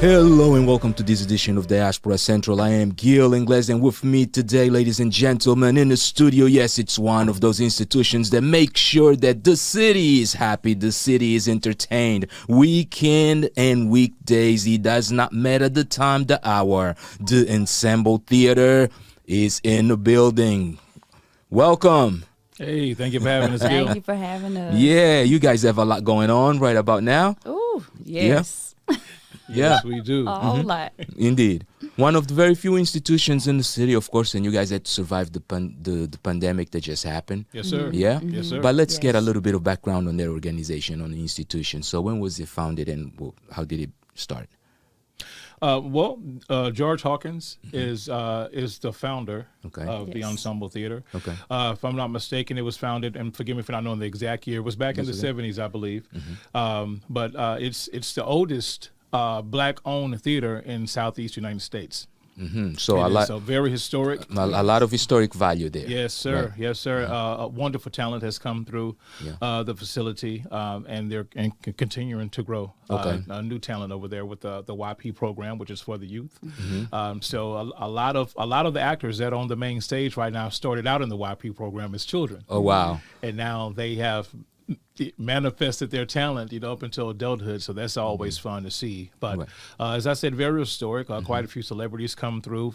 Hello and welcome to this edition of Diaspora Central. I am Gil Ingles, and with me today, ladies and gentlemen, in the studio, yes, it's one of those institutions that make sure that the city is happy, the city is entertained, weekend and weekdays. It does not matter the time, the hour. The Ensemble Theatre is in the building. Welcome. Hey, thank you for having us, Gil. Thank you for having us. Yeah, you guys have a lot going on right about now. Oh, yes. Yeah. Yes, we do. A whole lot. Indeed. One of the very few institutions in the city, of course, and you guys had to survive the pandemic that just happened. Yes, sir. Yeah? Yes, sir. But let's get a Yes. little bit of background on their organization, on the institution. So when was it founded and how did it start? George Hawkins is the founder Okay. of the Yes. Ensemble Theatre. Okay. If I'm not mistaken, it was founded, and forgive me for not knowing the exact year, it was back in the That's okay. 70s, I believe. But it's the oldest black-owned theater in Southeast United States. So It is very historic. a lot of historic value there. Yes, sir. Right. Yes, sir. A wonderful talent has come through the facility, and they're continuing to grow. Okay. A new talent over there with the YP program, which is for the youth. So a lot of the actors that are on the main stage right now started out in the YP program as children, Oh, wow. and now they have manifested their talent, up until adulthood. So that's always fun to see. But Right. as I said, very historic. Quite a few celebrities come through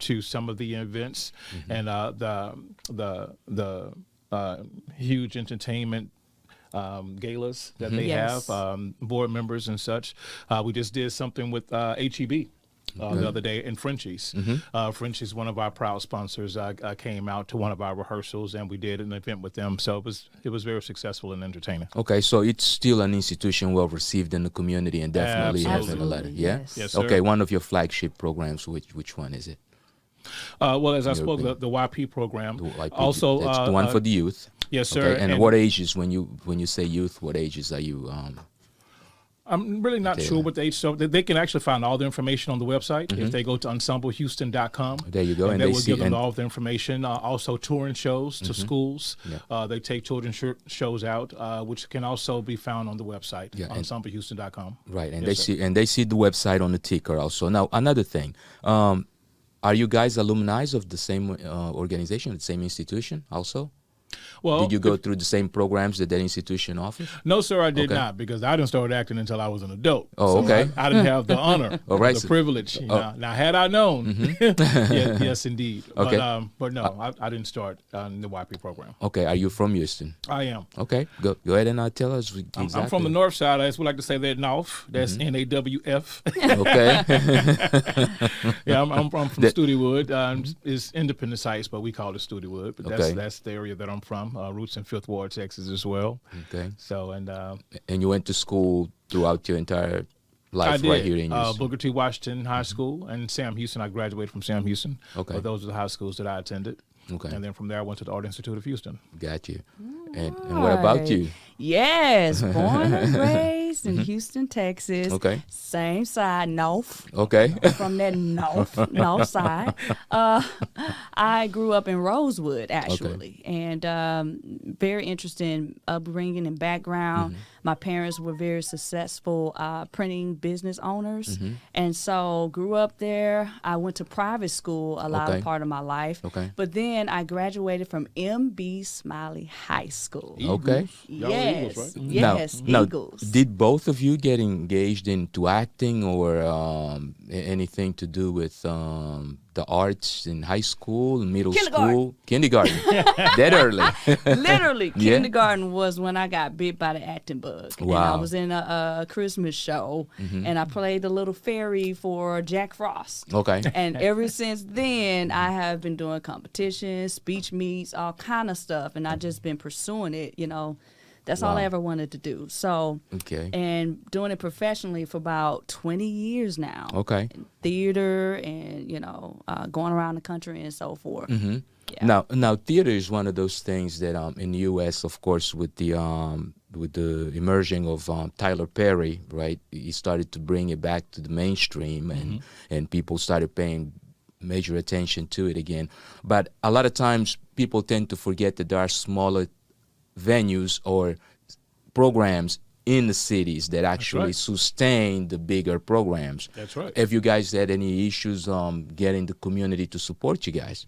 to some of the events, and the huge entertainment galas that they Yes. have, board members and such. We just did something with HEB. The other day in Frenchie's. Frenchie's, one of our proud sponsors, came out to one of our rehearsals, and we did an event with them. So it was very successful and entertaining. Okay, so it's still an institution well received in the community and definitely Absolutely. having a letter. Yeah? Yes. Yes, sir. Okay, one of your flagship programs, which one is it? Well, as I spoke, opinion. the YP program. The YP, Also, that's the one for the youth. yes, sir. Okay, and what ages, when you say youth, what ages are you? I'm really not sure what the age, so they can actually find all the information on the website if they go to ensemblehouston.com. There you go, And and they they will see give them and all the information. Also, touring shows to schools. Yeah. They take children's shows out, which can also be found on the website, Yeah, and- ensemblehouston.com. right, and Yes, sir. they see the website on the ticker also. Now another thing, are you guys alumni of the same organization, the same institution also? Well, Did you go through the same programs that institution offers? No, sir, I did Okay. not, because I didn't start acting until I was an adult. Oh, So okay. I didn't have the honor, Oh, right. the privilege. Now, had I known, yes, indeed. Okay. But no, I didn't start in the YP program. Okay, are you from Houston? I am. Okay, go ahead and tell us exactly. I'm from the north side. I just would like to say that North. That's NAWF. Okay, Yeah, I'm from Studewood. It's independent sites, but we call it Studewood. But Okay. that's the area that I'm from. Roots in Fifth Ward, Texas, as well. okay. So And you went to school throughout your entire I life did. right here in Houston. Booker T. Washington High School and Sam Houston. I graduated from Sam Houston. Okay. Those are the high schools that I attended. Okay. And then from there, I went to the Art Institute of Houston. Got you. And what about you? Yes, born and raised in Houston, Texas. Okay. Same side, north. Okay. From that north side. I grew up in Rosewood, actually, and very interesting upbringing and background. My parents were very successful printing business owners, and so grew up there. I went to private school a lot Okay. of part of my life, Okay. but then I graduated from M.B. Smiley High School. Okay. Y'all are Yes, Eagles, right? yes, now, Eagles. did both of you get engaged into acting or anything to do with the arts in high school, middle school? Kindergarten. That early. Literally, Yeah. kindergarten was when I got bit by the acting bug. And I Wow. was in a Christmas show, and I played the little fairy for Jack Frost. Okay. And ever since then, I have been doing competitions, speech meets, all kind of stuff, and I just been pursuing it. That's all I Wow. ever wanted to do. So, Okay. and doing it professionally for about 20 years now. Okay. Theater and going around the country and so forth. Yeah. Now, theater is one of those things that in the U.S., of course, with the emerging of Tyler Perry, right? He started to bring it back to the mainstream, and people started paying major attention to it again. But a lot of times, people tend to forget that there are smaller venues or programs in the cities that actually right. sustain the bigger programs. That's right. Have you guys had any issues getting the community to support you guys?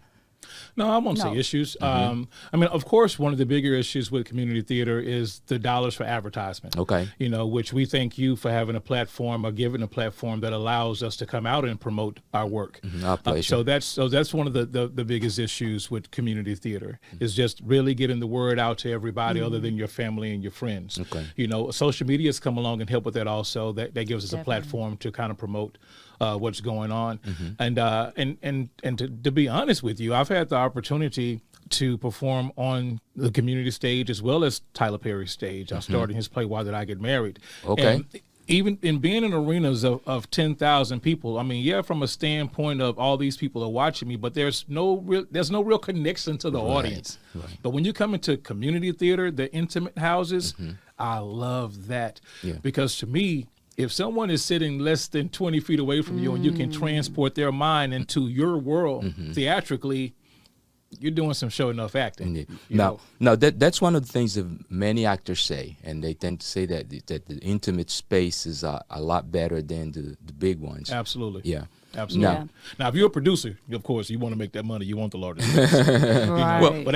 No, I won't say issues. I mean, of course, one of the bigger issues with community theater is the dollars for advertisement. Okay. You know, which we thank you for having a platform or giving a platform that allows us to come out and promote our work. Our pleasure. So that's one of the biggest issues with community theater is just really getting the word out to everybody other than your family and your friends. Okay. You know, social media has come along and helped with that also. That gives us a platform to kind of promote what's going on. And to be honest with you, I've had the opportunity to perform on the community stage as well as Tyler Perry's stage. I starred in his play Why Did I Get Married? Okay. And even in being in arenas of 10,000 people, I mean, yeah, from a standpoint of all these people are watching me, but there's no real connection to the audience. Right. But when you come into community theater, the intimate houses, I love that. Yeah. Because to me, if someone is sitting less than 20 feet away from you and you can transport their mind into your world theatrically, you're doing some show enough acting. Indeed. Now that's one of the things that many actors say, and they tend to say that the intimate space is a lot better than the big ones. Absolutely. Yeah. Absolutely. Now, if you're a producer, of course, you want to make that money. You want the largest. Right. But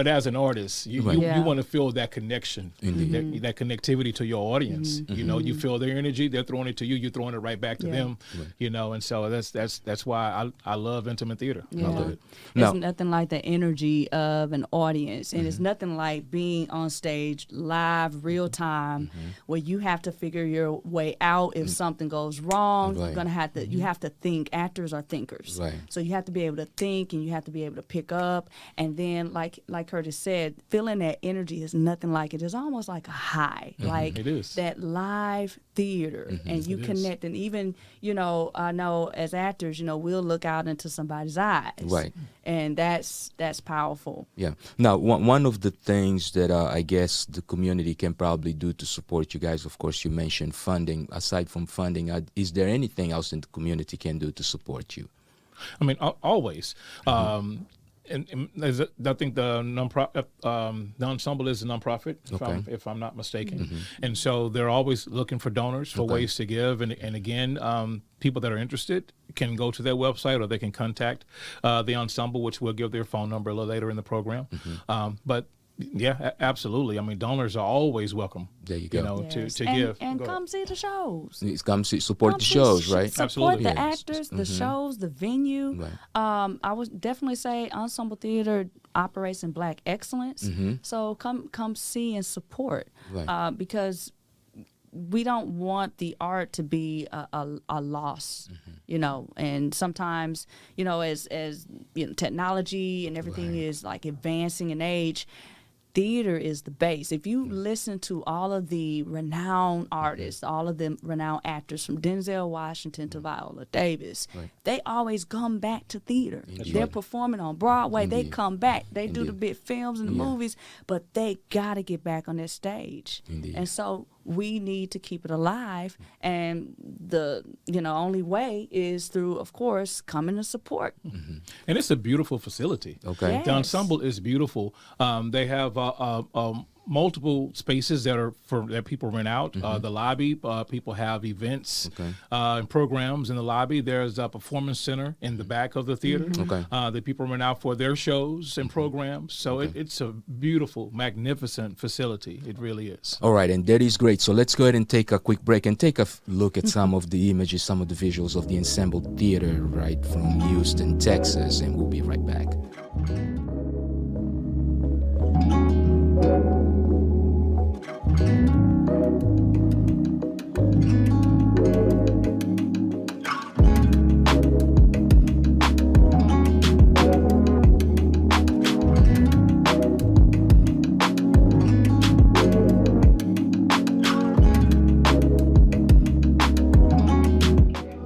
as an artist, you want to feel that connection, that connectivity to your audience. You know, you feel their energy. They're throwing it to you. You're throwing it right back to them. You know, and so that's why I love intimate theater. Yeah. I love it. It's nothing like the energy of an audience, and it's nothing like being on stage live, real time, where you have to figure your way out if something goes wrong. You're gonna have to. You have to think. Actors are thinkers, Right. so you have to be able to think, and you have to be able to pick up. And then, like Curtis said, feeling that energy is nothing like it. It's almost like a high, like It is. that live theater, and you connect. And even I know as actors, we'll look out into somebody's eyes, Right. and that's powerful. Yeah. Now, one of the things that I guess the community can probably do to support you guys, of course, you mentioned funding. Aside from funding, is there anything else in the community can do to support you? I mean, always. And I think the ensemble is a nonprofit, if I'm not mistaken. And so they're always looking for donors for ways to give. And again, people that are interested can go to their website or they can contact the ensemble, which we'll give their phone number a little later in the program. But yeah, absolutely. I mean, donors are always welcome. There you go. Yes. To give. And come see the shows. Come support the shows, right? Support Absolutely. the actors, the shows, the venue. Right. I would definitely say Ensemble Theater operates in Black excellence. So come see and support, Right. because we don't want the art to be a loss, and sometimes, as technology and everything is like advancing in age, theater is the base. If you listen to all of the renowned artists, all of the renowned actors from Denzel Washington to Viola Davis, they always come back to theater. Indeed. They're performing on Broadway. They Indeed. come back. They do the Indeed. big films and the movies, but they got to get back on that stage. Indeed. And so we need to keep it alive, and the only way is through, of course, coming to support. And it's a beautiful facility. Okay. Yes. The ensemble is beautiful. They have multiple spaces that people rent out. The lobby, people have events and programs in the lobby. There's a performance center in the back of the theater that people rent out for their shows and programs. So it's a beautiful, magnificent facility. It really is. All right, and that is great. So let's go ahead and take a quick break and take a look at some of the images, some of the visuals of the Ensemble Theater right from Houston, Texas, and we'll be right back.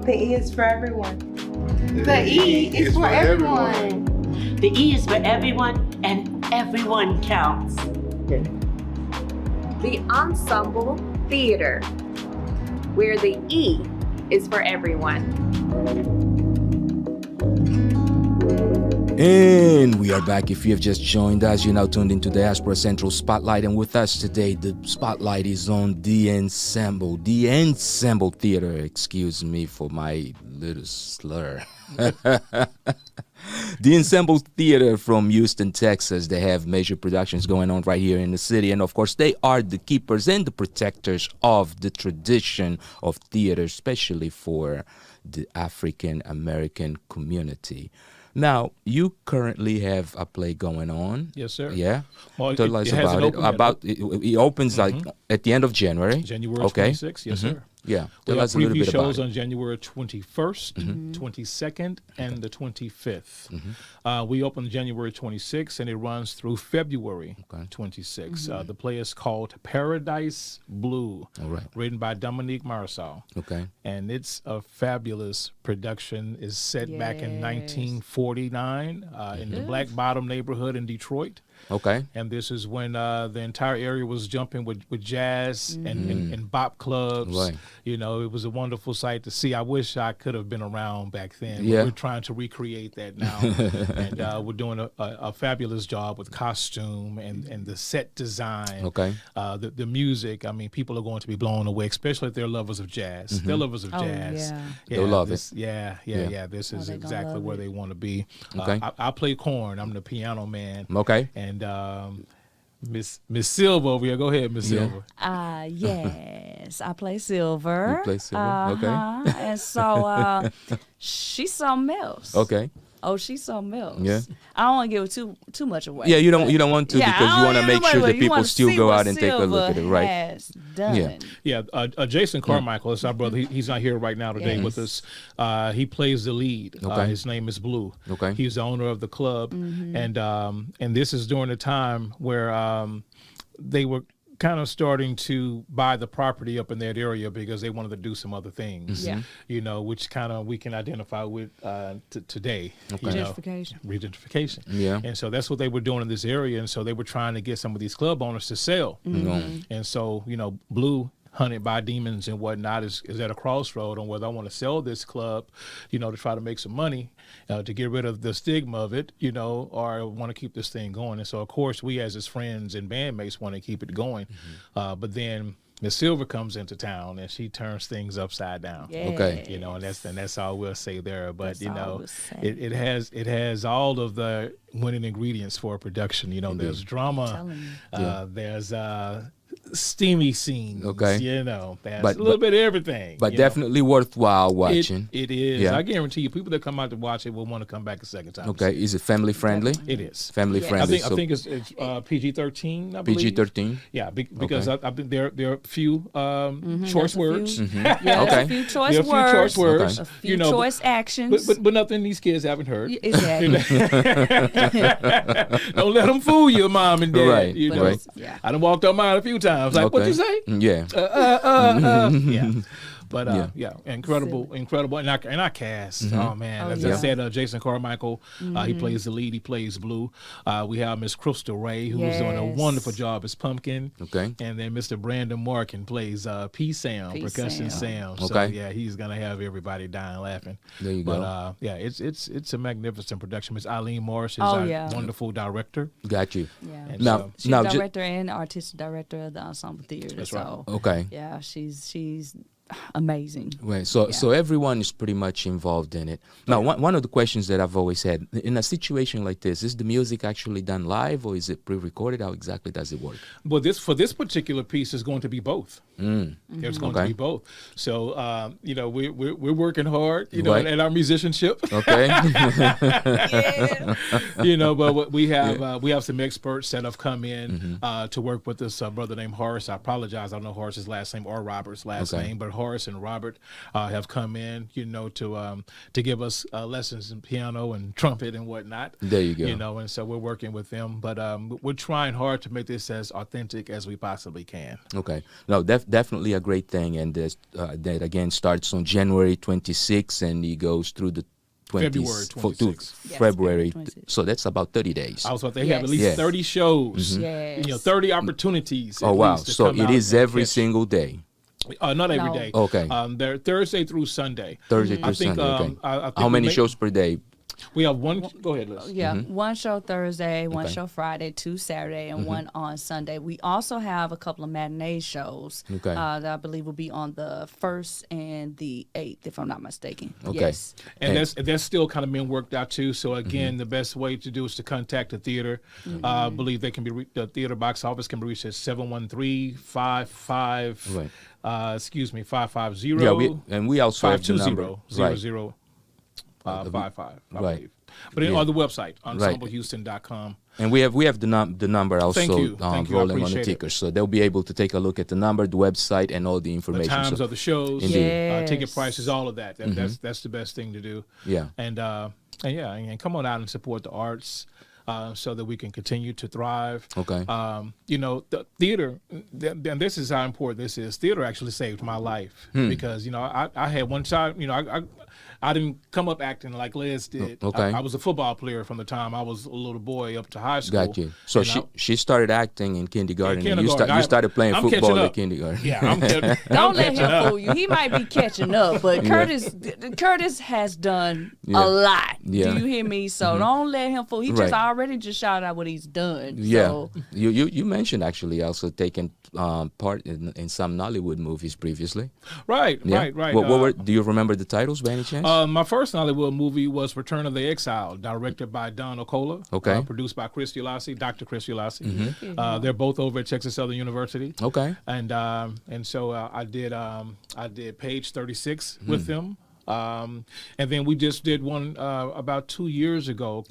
The E is for everyone. The E is for everyone. The E is for everyone, and everyone counts. The Ensemble Theater, where the E is for everyone. And we are back. If you have just joined us, you're now tuned into Diaspora Central Spotlight. And with us today, the spotlight is on the Ensemble Theatre. Excuse me for my little slur. The Ensemble Theatre from Houston, Texas. They have major productions going on right here in the city. And of course, they are the keepers and the protectors of the tradition of theater, especially for the African American community. Now, you currently have a play going on. Yes, sir. Yeah. Well, Tell us about it. It opens like at the end of January. January 26th. Yes, sir. Yeah. We Tell have us a little preview bit about shows it. on January 21st, 22nd, and the 25th. We open January 26th, and it runs through February 26th. The play is called Paradise Blue, written by Dominique Marisol. Okay. And it's a fabulous production. It's set back in 1949 in the Black Bottom neighborhood in Detroit. Okay. And this is when the entire area was jumping with jazz and bop clubs. Right. You know, it was a wonderful sight to see. I wish I could have been around back then. Yeah. But we're trying to recreate that now. And we're doing a fabulous job with costume and the set design. Okay. The music. I mean, people are going to be blown away, especially if they're lovers of jazz. They're lovers of jazz. Yeah. They'll love this, it. Yeah. This is they gonna exactly love where it. they want to be. Okay. I play corn. I'm the piano man. Okay. And Miss Silver over here. Go ahead, Miss Silver. Yes, I play Silver. You play Silver, okay. And so she's something else. Okay. Oh, she's something else. Yeah. I don't want to give too much away. Yeah, you don't want to Yeah, because I you want to don't make wanna sure give that you people wanna still see go what out and take a look at it, Silver right? has done. Yeah, Jason Carmichael is our brother. He's not here right now today with us. He plays the lead. Okay. His name is Blue. Okay. He's the owner of the club, and this is during a time where they were kind of starting to buy the property up in that area because they wanted to do some other things. Yeah. You know, which kind of we can identify with today. You know, Gentrification. Yeah. And so that's what they were doing in this area, and so they were trying to get some of these club owners to sell. And so, you know, Blue, hunted by demons and whatnot, is at a crossroad on whether I want to sell this club, you know, to try to make some money, to get rid of the stigma of it, you know, or want to keep this thing going. And so, of course, we as his friends and bandmates want to keep it going. But then Miss Silver comes into town and she turns things upside down. Yes. Okay. You know, and that's all we'll say there. But That's you all know, we'll say. it has all of the winning ingredients for a production. You know, there's drama, telling you. there's steamy scenes. Okay. You know, there's But- a little bit of everything. But you know. definitely worthwhile watching. It is. Yeah. I guarantee you, people that come out to watch it will want to come back a second time. Okay. Is it family friendly? It is. Family Yes. friendly. I think it's PG-13. I believe. PG-13. Yeah, because Okay. I think there are a few choice There's a words. few- Mm-hmm. Yeah, Okay. a few choice There are a few words. choice words. A few You know, choice actions. but nothing these kids haven't heard. Exactly. Don't let them fool you, mom and dad. Right, You But know, it's- yeah. I done walked on mine a few times. Like, what Okay. you say? Yeah. Yeah. But Yeah. incredible, and our cast. Oh man, Oh, as yeah. I said, Jason Carmichael, he plays the lead. He plays Blue. We have Miss Crystal Ray, who's doing a Yes. wonderful job as Pumpkin. Okay. And then Mr. Brandon Markin plays P Sam, P. percussion Sam. Sam. So Okay. yeah, he's gonna have everybody dying laughing. There you But go. yeah, it's a magnificent production. Miss Eileen Morris is Oh, our yeah. wonderful director. Got you. Yeah. And Now, so- She's now, director and artistic director of the Ensemble Theatre. That's so right. okay. yeah, she's amazing. Right. So everyone is pretty much involved in it. Now, one of the questions that I've always had in a situation like this is the music actually done live or is it pre-recorded? How exactly does it work? Well, for this particular piece is going to be both. There's going to Okay. be both. So you know, we're working hard, you know, Right. at our musicianship. Okay. You know, but we have some experts that have come in to work with this brother named Horace. I apologize, I don't know Horace's last name or Robert's last Okay. name, but Horace and Robert have come in, you know, to give us lessons in piano and trumpet and whatnot. There you go. You know, and so we're working with them, but we're trying hard to make this as authentic as we possibly can. Okay. No, definitely a great thing. And that again starts on January 26th and it goes through the February 26th. Yes, February. February 26th. So that's about 30 days. I was about to have at Yes. least Yeah. 30 shows, Yes. you know, 30 opportunities. Oh, at wow. least to So come it out is and every catch. single day. Not every No. day. Okay. They're Thursday through Sunday. Thursday I through think, Sunday. Okay. I think How we many make- shows per day? We have one. Go ahead, Liz. Yeah, one show Thursday, one Okay. show Friday, 2 Saturday, and one on Sunday. We also have a couple of matinee shows Okay. that I believe will be on the 1st and the 8th, if I'm not mistaken. Okay. Yes. And that's still kind of being worked out too. So again, the best way to do is to contact the theater. I believe they can be the theater box office can be reached at 713-55. Right. 550. Yeah, we also have the number. 520 0055, I Right. believe. But on the website, ensemblehouston.com. And we have the number also Thank you. I rolling on the appreciate it. ticker, so they'll be able to take a look at the number, the website, and all the The information. times So- of the shows, Indeed. ticket Yes. prices, all of that. That's the best thing to do. Yeah. And come on out and support the arts so that we can continue to thrive. Okay. The theater, and this is how important this is. Theater actually saved my life because I had one time, I didn't come up acting like Liz did. Okay. I was a football player from the time I was a little boy up to high school. Got you. So And she started acting in kindergarten, and kindergarten. you started playing I'm football catching in up. kindergarten. Yeah, I'm catching Don't let catching him up. fool you. He might be catching up, but Curtis has done Yeah. a lot. Yeah. Do you hear me? So don't let him fool. He Right. just already just shouted out what he's done. Yeah, So, you mentioned actually also taking part in some Nollywood movies previously. Right. Yeah. What do you remember the titles by any chance? My first Nollywood movie was Return of the Exile, directed by Don Okola. Okay. Produced by Chris Ulassi, Dr. Chris Ulassi. Mm-hmm. They're both over at Texas Southern University. Okay. And so I did Page 36 with them. And then we just did one about 2 years ago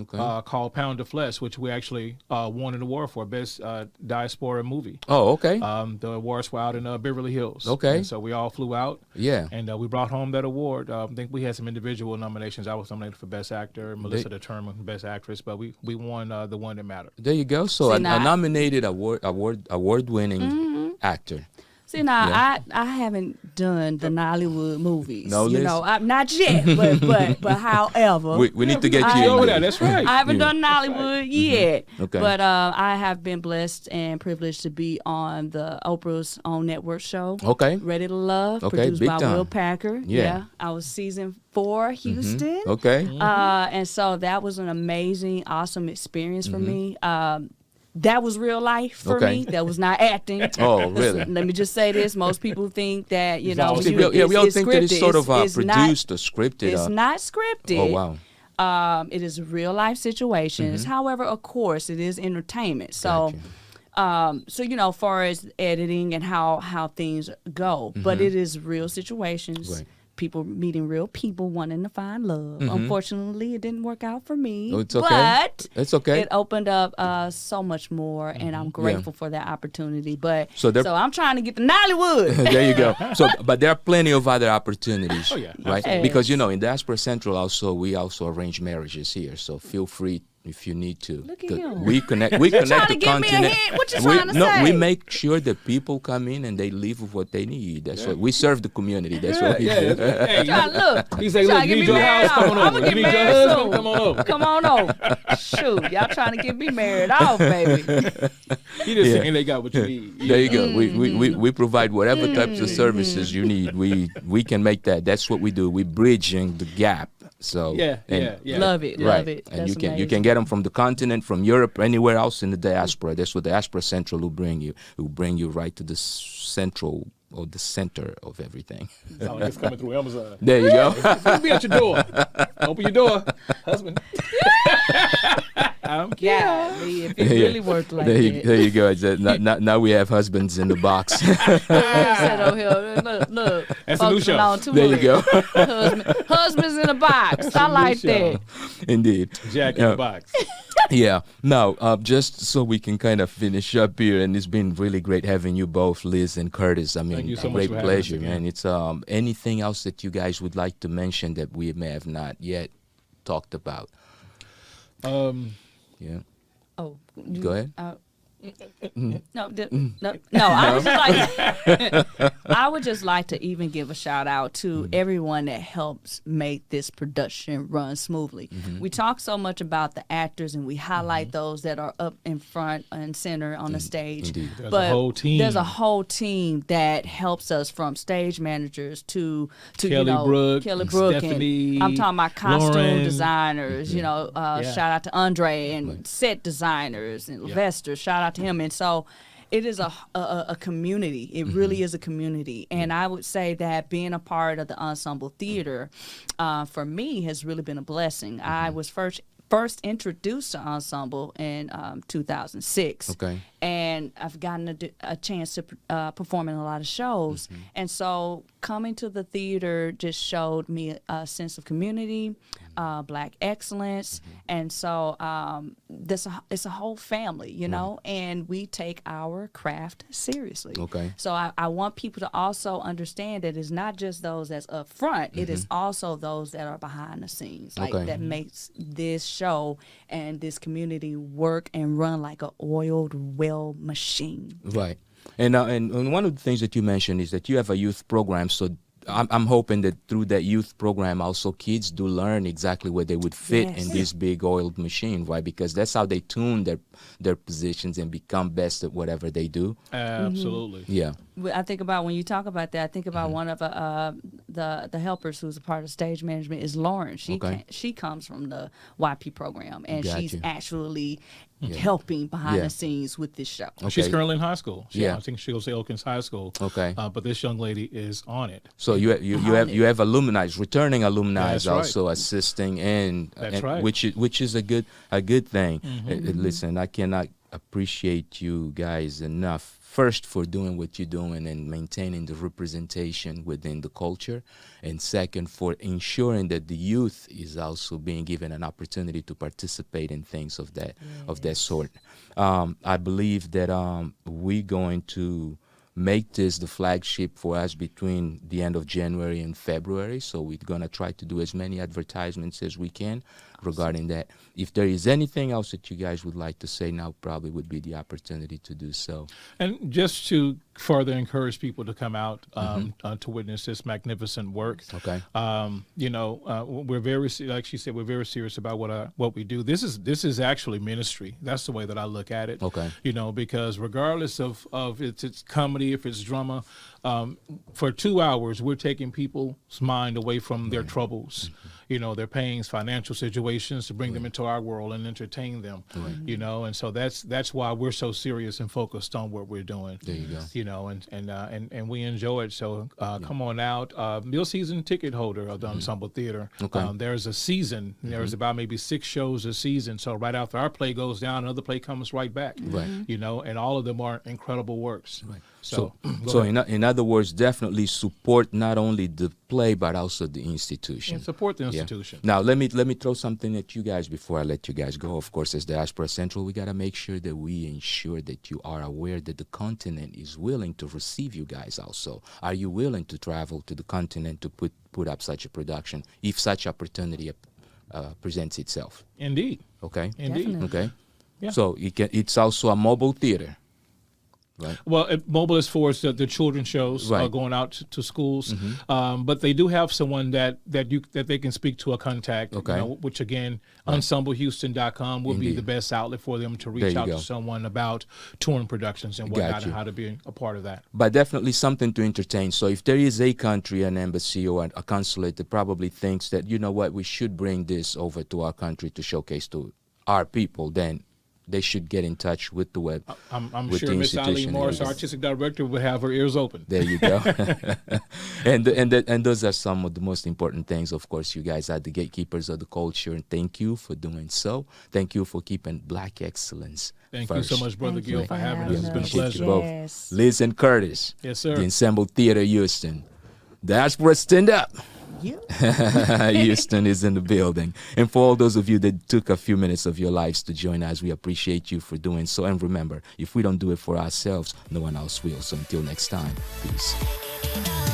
called Pound of Flesh, which we actually won an award for Best Diaspora Movie. Oh, okay. The awards were out in Beverly Hills. Okay. And so we all flew out. Yeah. And we brought home that award. I think we had some individual nominations. I was nominated for Best Actor, Melissa Determined Best Actress, but we won the one that mattered. There you go. So See, a now- nominated award-winning actor. see, now Yeah. I haven't done the Nollywood movies. No, you Liz? know, not yet. But however, We need to get I- you in over there. there. That's right. I haven't Yeah. done Nollywood yet. Okay. But I have been blessed and privileged to be on the Oprah's own network show. Okay. Ready to Love, Okay, produced big by time. Will Packer. Yeah. I was season 4, Houston. Okay. And so that was an amazing, awesome experience for me. That was real life for Okay. me. That was not acting. Oh, really? Let me just say this: most people think that It's all See, scripted. we all it's think that it's scripted. sort of It's not- produced or scripted. It's not scripted. Oh, wow. It is real life situations. However, of course, it is entertainment. So, far as editing and how things go, but it is real situations. Right. People meeting real people wanting to find love. Unfortunately, it didn't work out for me. Oh, it's okay. But It's okay. it opened up so much more, and I'm grateful for that opportunity. But So so, there- I'm trying to get to Nollywood. There you go. So, but there are plenty of other opportunities, Oh, yeah, right? absolutely. Because in Diaspora Central we also arrange marriages here. So feel free if you need to. Look at to- him. We connect. We Trying connect to the give me a continent. hint? What you we, trying to no, say? we make sure that people come in and they leave with what they need. That's what we serve the community. That's what we do. Hey, Trying to look. he said, Trying look, to you get need me your married house, come on off. over. I'ma You get need your married husband, soon. come on over. Come on over. Shoot, y'all trying to get me married off, baby. He just saying they got what you need. There you go. We provide whatever types of services you need. We can make that. That's what we do. We bridging the gap. So Yeah. Love it, Right. love it. And That's you can amazing. get them from the continent, from Europe, anywhere else in the diaspora. That's what Diaspora Central will bring you. It will bring you right to the central or the center of everything. Sound like it's coming through Amazon. There you go. We'll be at your door. Open your door, husband. Yeah, if it Yeah. really worked like There that. you go. It's, now we have husbands in the box. Sit over here. Look. That's a new folks show. belong to There you us. go. Husbands in a box. I like show. that. Indeed. Jack in Yeah. the box. Yeah. Now, just so we can kind of finish up here, and it's been really great having you both, Liz and Curtis. I mean, you so a much great for having us pleasure, again. man. It's anything else that you guys would like to mention that we may have not yet talked about? Yeah. Oh, Go ahead. No, I was just like, I would just like to even give a shout out to everyone that helps make this production run smoothly. We talk so much about the actors and we highlight those that are up in front and center on the stage. Indeed. There's But a whole team. there's a whole team that helps us, from stage managers to Kelly Brook, Kelly Brook, Stephanie, and I'm talking about costume Lauren. designers. Shout out to Andre and set designers and Levester. Shout out to him. And so it is a community. It really is a community. And I would say that being a part of the ensemble theater, for me, has really been a blessing. I was first introduced to ensemble in 2006. Okay. And I've gotten a chance to perform in a lot of shows. And so coming to the theater just showed me a sense of community, Black excellence. And so it's a whole family, you know, and we take our craft seriously. Okay. So I want people to also understand that it's not just those that's up front, it is also those that are behind the scenes, like that makes this show and this community work and run like an oiled well machine. Right. And one of the things that you mentioned is that you have a youth program, so I'm hoping that through that youth program also kids do learn exactly where they would fit in this big oiled machine, right? Because that's how they tune their positions and become best at whatever they do. Absolutely. Yeah. I think about, when you talk about that, I think about one of the helpers who's a part of stage management is Lauren. She comes from the YP program, and she's actually helping behind the scenes with this show. Okay. She's currently in high school. I think she goes to Elkins High School. Okay. But this young lady is on it. So you have alumni, returning alumni That's also right. assisting, and right. which is a good thing. Listen, I cannot appreciate you guys enough. First, for doing what you're doing and maintaining the representation within the culture, and second, for ensuring that the youth is also being given an opportunity to participate in things of that sort. I believe that we're going to make this the flagship for us between the end of January and February. So we're going to try to do as many advertisements as we can regarding that. If there is anything else that you guys would like to say, now probably would be the opportunity to do so. And just to further encourage people to come out to witness this magnificent work. Okay. We're very, like she said, we're very serious about what we do. This is actually ministry. That's the way that I look at it. Okay. Because regardless of it's comedy, if it's drama, for 2 hours we're taking people's mind away from their troubles, their pains, financial situations, to bring them into our world and entertain them. And so that's why we're so serious and focused on what we're doing. There you go. And we enjoy it. So come on out. Meal season ticket holder of the Ensemble Theater. Okay. There's a season. There's about maybe 6 shows a season. So right after our play goes down, another play comes right back. Right. And all of them are incredible works. Right. So in other words, definitely support not only the play but also the institution. And support the institution. Now let me throw something at you guys before I let you guys go. Of course, as Diaspora Central, we gotta make sure that we ensure that you are aware that the continent is willing to receive you guys. Also, are you willing to travel to the continent to put up such a production if such opportunity presents itself? Indeed. Okay. Indeed. Definitely. Okay. Yeah. So it's also a mobile theater. Right. Well, mobile is for the children's shows going out to schools, but they do have someone that they can speak to, a contact. Okay. Which again, ensemblehouston.com will be the best outlet for them to reach out to someone about touring productions and whatnot, and how to be a part of that. But definitely something to entertain. So if there is a country, an embassy, or a consulate that probably thinks that, we should bring this over to our country to showcase to our people, then they should get in touch with the web. I'm sure Miss Eileen Morris, our artistic director, would have her ears open. There you go. and those are some of the most important things. Of course, you guys are the gatekeepers of the culture, and thank you for doing so. Thank you for keeping Black excellence Thank first. you so much, Brother Gil, for having us. It's been a pleasure. Both. Yes. Liz and Curtis. Yes, sir. The Ensemble Theater Houston. Diaspora, stand up. Houston is in the building. And for all those of you that took a few minutes of your lives to join us, we appreciate you for doing so. And remember, if we don't do it for ourselves, no one else will. So until next time, peace.